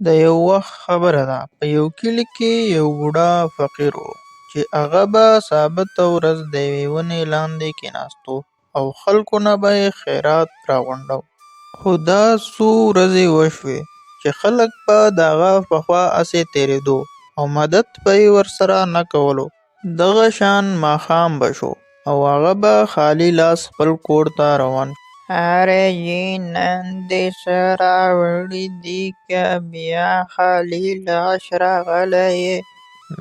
د یو وخت خبره ده، په یو کلي کې یو بوډا فقیر و چې هغه به ثابته ورځ د یوې ونې لاندې کېناست او خلکو نه به یې خیرات راغونډاوه. خو دا څو ورځې وشوې چې خلک به د هغه په خوا هسې تېرېدو او مدد به یې ورسره نه کولو. دغه شان ماښام به شو او هغه به خالي لاس خپل کور ته روان شو. ارې نن دې څه راوړي دي که بیا خالي لاس راغلی یې؟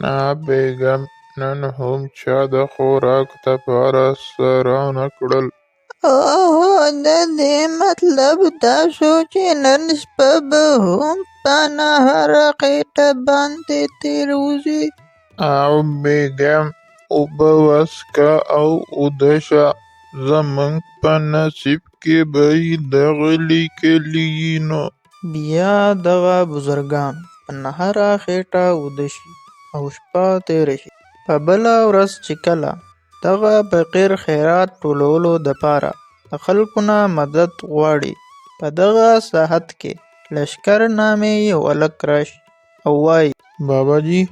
نه بیګم، نن هم چا د خوراک دپاره څه رانه کړل. اوه، د دې مطلب دا شو چې نن شپه به هم په نهاره خېټه باندې تېروځي. او بیګم، اوبه وڅښه او اوده شه، زموږ په نصیب کې به یې دغه لیکلي یي نو. بیا دغه بزرګان په نهاره خېټه ویده شي او شپه تېره شي. په بله ورځ چې کله دغه فقیر خیرات ټولولو دپاره د خلکو نه مدد غواړي، په دغه ساحت کې لشکر نامې یو هلک راشي او وایي: بابا جي،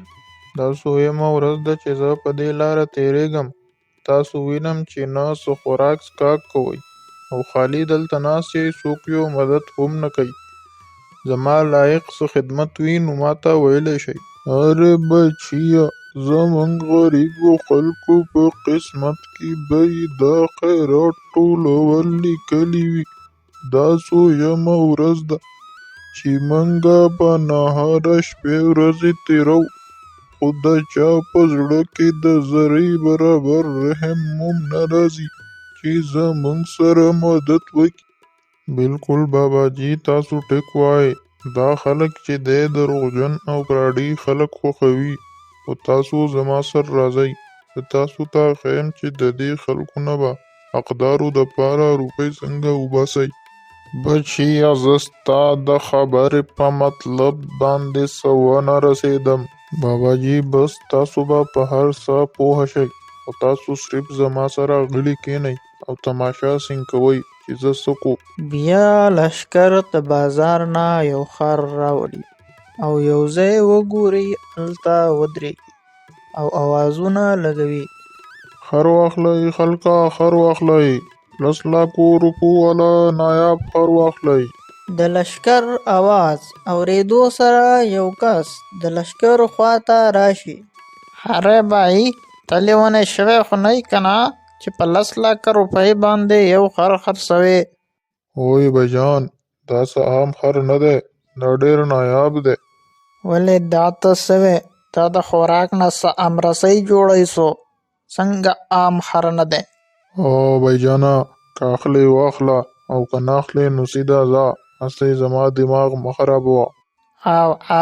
دا څویمه ورځ ده چې زه په دې لاره تېرېږم. تاسو وینم چې نه څه خوراک څښاک کوئ او خالي دلته ناست یئ، څوک یو مدد هم نه کوي. زما لایق څه خدمت وي نو ماته ویلی شئ. ارې بچیه، زموږ غریبو خلکو په قسمت کې به یې دا خیرات ټولول لیکلي وي. دا څویمه ورځ ده چې موږ په نهاره شپې ورځې تېروو، خو د چا په زړه کې د ذرې برابر رحم هم نه راځي چې زموږ سره مدد وکړي. بلکل بابا جي، تاسو ټیک وایئ. دا خلک چې دی دروغجن او پراډي خلک خوښوي، خو تاسو زما سره راځئ. زه تاسو ته ښیم چې د دې خلکو نه به حقدارو دپاره روپۍ څنګه وباسئ. بچیه، زه ستا د خبرې په مطلب باندې څه ونه رسېدم. بابا جي، بس تاسو به په هر څه پوه شئ، خو تاسو صرف زما سره غلي کښېنئ او تماشه سین کوئ چې زه څه کوم. بیا لشکر د بازار نه یو خر راوړي او یو ځای وګوري، هلته ودرېږي او اوازونه لګوي: خر واخلئ خلکه، خر واخلئ، 10 لاکو روپو والا نایاب خر واخلئ. د لشکر اواز اورېدو سره یو کس د لشکر خواته راشي: اره بای، ته لیونی شوی خو نه یې که نه چې په 10 لکه روپۍ باندې یو خر خرڅوې؟ اوی بجان، دا څه عام خر نه دی، دا ډېر نایاب دی. ولې دا ته سوې؟ دا د خوراک نه څه امرسۍ جوړی سو، څنګه عام خر نه دی؟ او بایجانه، که اخلې واخله او که نه اخلې نو سیده ځه، هسې زما دماغ مه خرابوه.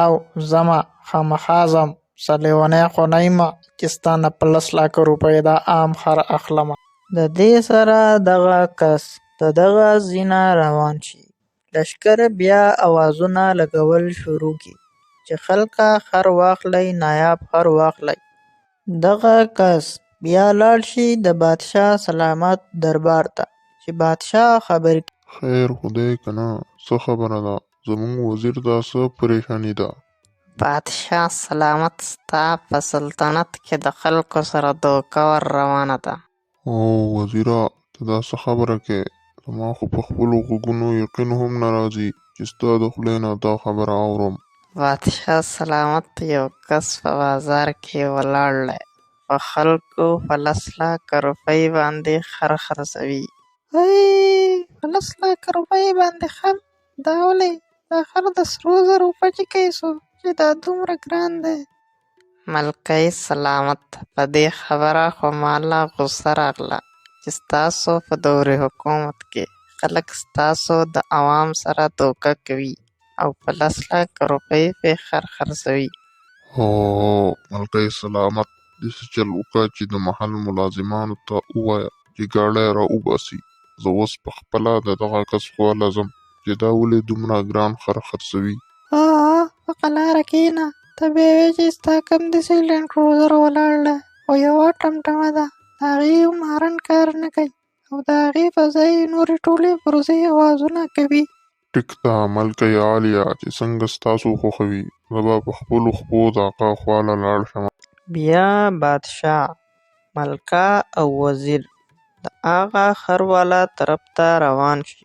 او ځمه، خامخا ځم، څه لیونی خو نه یمه چې ستا نه په 10 لکه روپۍ دا عام خر اخلمه. د دې سره دغه کس د دغه ځای نه روان شي. لشکر بیا اوازونه لګول شروع کړي چې خلکه خر واخلئ، نایاب خر واخلئ. دغه کس بیا لاړ شي د بادشاه سلامت دربار ته چې بادشاه خبر کړي. خیر خو دی که نه؟ څه خبره ده؟ زموږ وزیر ته څه پریشاني ده؟ بادشاه سلامت، ستا په سلطنت کې د خلکو سره دوکه ور روانه ده. او وزیره، ته دا څه خبره کې؟ زما خو په خپلو غوږونو یقین هم نه راځي چې ستا د خولې نه دا خبره اورم. بادشاه سلامت، یو کس په بازار کې ولاړ دی، په خلکو په 10 لکه روپۍ باندې خر خرڅوي. په 10 لکه روپۍ باندې خر؟ دا ولې؟ دا خر د سرو زرو په چکۍ سو چې دا دومره ګران دی. ملکۍ سلامت، په دې خبره خو ماله غوسه راغله چې ستاسو په دور حکومت کې خلک ستاسو د عوام سره دوکه کوي او په 10 لکه روپۍ پې خر خرڅوي. هو ملکۍ سلامت، داسې چل وکړه چې د محل ملازمانو ته ووایه چې ګاډی را وباسي. زه اوس پخپله د دغه کس خواله ځم چې دا ولې دومره ګران خر خرڅوي. په قلاره کښېنه، ته بیا وایې چې ستا کوم داسې لینډ کروزر ولاړ دی او یوه ټمټمه ده، د هغې هم هارن کار نه کوي او د هغې په ځای یې نورې ټولې پرزې اوازونه کوي. ټیک ته ملکه عالیه چې څنګه ستاسو خوښوي زه به په خپلو خپو د اکا خواله لاړ شم. بیا بادشاه، ملکه او وزیر د هغه خر والا طرف ته روان شي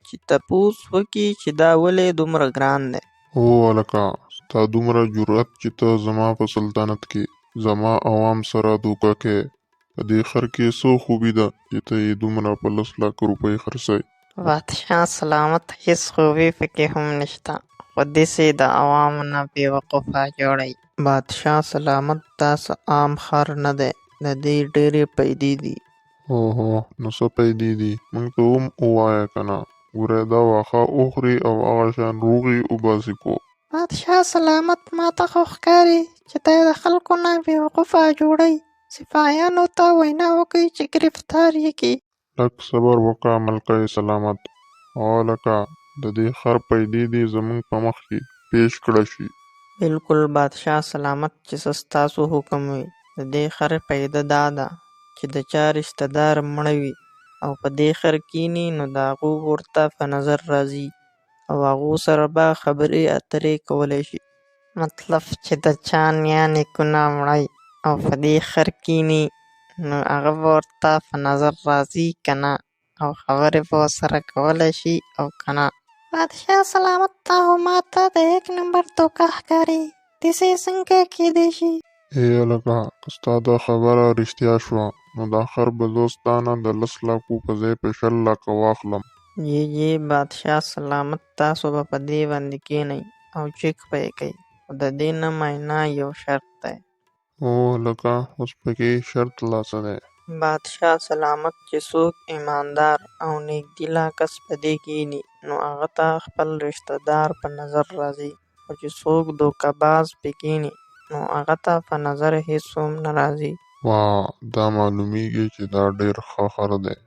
چې تپوس وکړي چې دا ولې دومره ګران دی. هو هلکه، ستا دومره جرأت چې ته زما په سلطنت کې زما عوام سره دوکه کوې. په دې خر کې څه خوبي ده چې ته یې دومره په 10 لک روپۍ خرڅوې؟ بادشاه سلامت، هېڅ خوبي پکې هم نشته، خو داسې د عوامو نه بېوقوفه جوړئ. بادشاه سلامت، دا څه عام خر نه دی، د دې ډېرې پیدې دي. هو نو څه پیدې دي موږ ته هم ووایه که نه. ګوری دا واښه وخوري او هغه شیان روغې وباسي کو. بادشاه سلامت، ماته خو ښکاري چې دی د خلکو نه بېوقوفه جوړئ. سپاهیانو ته وینا وکړئ چې ګرفتار یې کړي. لږ صبر وکړه ملکه سلامت. او هلکه، د دې خر پیدې دې زموږ په مخ کې پیش کړه شي. بالکل بادشاه سلامت، چې څه ستاسو حکم وي. د دې خر پیده دا ده چې د چا رشته دار مړه وي او په دې خر کیني نو د هغو ورته په نظر راځي او هغو سره به خبرې اترې کولی شي. مطلب چې د چا نیا نیکونه مړی او په دې خر کیني نو هغه به ورته په نظر راځي که نه، او خبرې به ورسره کولی شي او که نه. بادشاه سلامت، تا خو ماته د 1 نمبر دوکه ښکاري، داسې څنګه کیدی شي؟ ای هلکه، که ستا دا خبره رښتیا شوه نو دا خر به زه ستا نه د 10 لکو په ځای په 20 لکه واخلم. جی بادشاه سلامت، تاسو به په دې باندې کینئ او چیک به یې کوئ، خو د دې نه معنا یو شرط دی. هو هلکه، اوس پکې شرط لا څه دی؟ بادشاه سلامت، چې څوک ایماندار او نیکدله کس په دې کیني نو هغه ته خپل رشته دار په نظر راځي، او چې څوک دوکه باز پې کیني نو هغه ته په نظر هېڅ هم نه راځي. واه، دا معلومیږي چې دا ډېر ښه خر دی.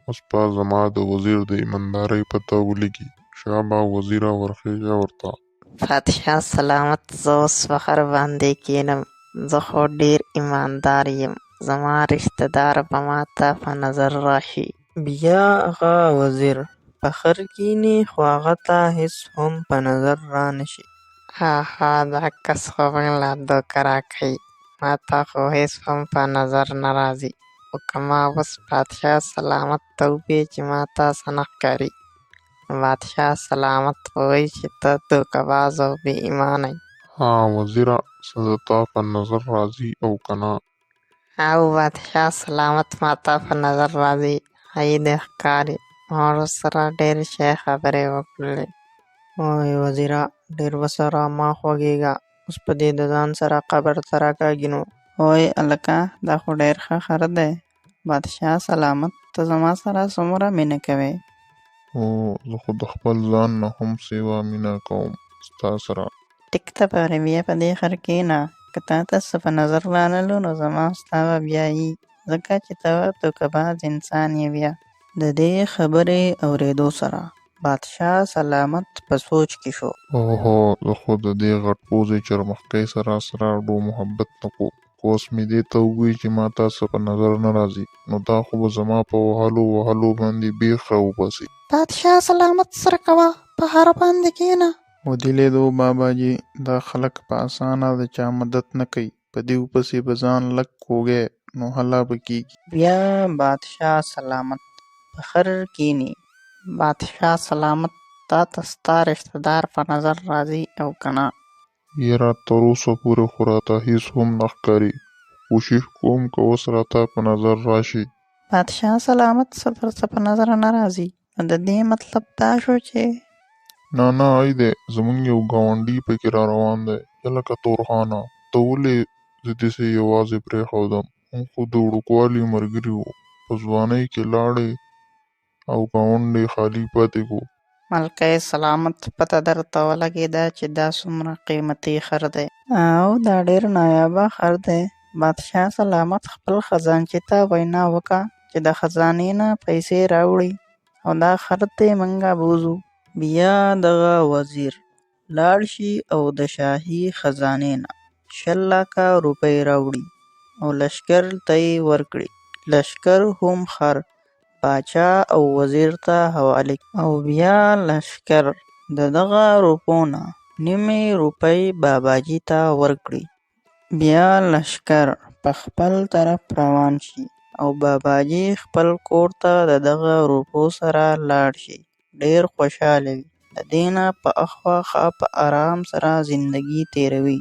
اوس به زما د وزیر د ایماندارۍ پته ولګي. شابه وزیره، ورخیژه ورته. بادشاه سلامت، زه اوس په خر باندې کینم، زه خو ډېر ایماندار یم، زما رشته دار به ماته په نظر راشي. بیا هغه وزیر په خر کیني خو هغه ته هېڅ هم په نظر را نشي. هاها، دا کس خو موږ له دوکه راکوي، ماته خو هېڅ هم په نظر نه راځي. خو که ما اوس بادشاه سلامت ته ووایي چې ماته څه نه ښکاري، بادشاه سلامت به وایي چې ته دوکه باز او بې ایمانه یې. ها وزیره، څه د تا په نظر راځي او که نه؟ او بادشاه سلامت، ماته په نظر راځي، ښایي دې ښکاري، ما ورسره ډېرې ښې خبرې وکړلې. وای وزیره، ډېر ورسره مه خوږېږه، اوس په دې د ځان سره قبر ته راکاږي نو. وای هلکه، دا خو ډېر ښه خر دی. بادشاه سلامت، ته زما سره څومره مینه کوې؟ هو، زه خو د خپل ځان نه هم سیوا مینه کوم ستا سره. ټیک ته پاره بیا په دې خر کښېنه، که تا ته څه په نظر رانلو نو زما ستا به بیا یي، ځکه چې ته دوکه باز انسان یې. بیا د دې خبرې اورېدو سره بادشاه سلامت په سوچ کې شو. اوهو، زه خو د دې غټ پوځې چرمښکۍ سره ډو محبت نه کو. خو اوس مې دې ته ووایي چې ما ته څه په نظر نه راځي نو دا خو به زما په وهلو باندې بیخ راوباسي. بادشاه سلامت سره کوه، په هر باندې کښېنه. ودې لیدو بابا جي، دا خلک په اسانه د چا مدد نه کوي. په دې ورپسې به ځان لږ کوږی نو هله به کېږي. بیا بادشاه سلامت په خر کښېني. بادشاه سلامت، تا ته ستا رشته دار په نظر راځي او که نه؟ یاره، تر اوسه پورې خو راته هېڅ هم نه ښکاري. کوشش کوم که اوس راته په نظر راشي. بادشاه سلامت، څه درته په نظر نه راځي؟ نو د دې مطلب دا شو چې نه ای دی، زموږ یو ګاونډي پکې را روان دی. هلکه تورخانه، ته ولې زه داسې یوازې پرېښودم؟ موږ خو د وړوکوالي ملګري وو، په ځوانۍ کې لاړې او ګاونډ یې خالي پاتې کو. ملکه سلامت، پته درته ولګېده چې دا څومره قیمتي خر دی او دا ډېر نایابه خر دی. بادشاه سلامت خپل خزانچي ته وینا وکړه چې د خزانې نه پیسې راوړي او دا خر ته منګه بوزو. بیا دغه وزیر لاړ شي او د شاهي خزانې نه 20 لکه روپۍ راوړي او لښکر ته یې ورکړي. لښکر هم خر باچا او وزیر ته حواله کړي او بیا لښکر د دغه روپو نه نیمې روپۍ باباجي ته ورکړي. بیا لښکر په خپل طرف روان شي او باباجي خپل کور ته د دغه روپو سره لاړ شي. ډېر خوشحاله وي. د دې نه په اخوا په ارام سره زندګي تېروي.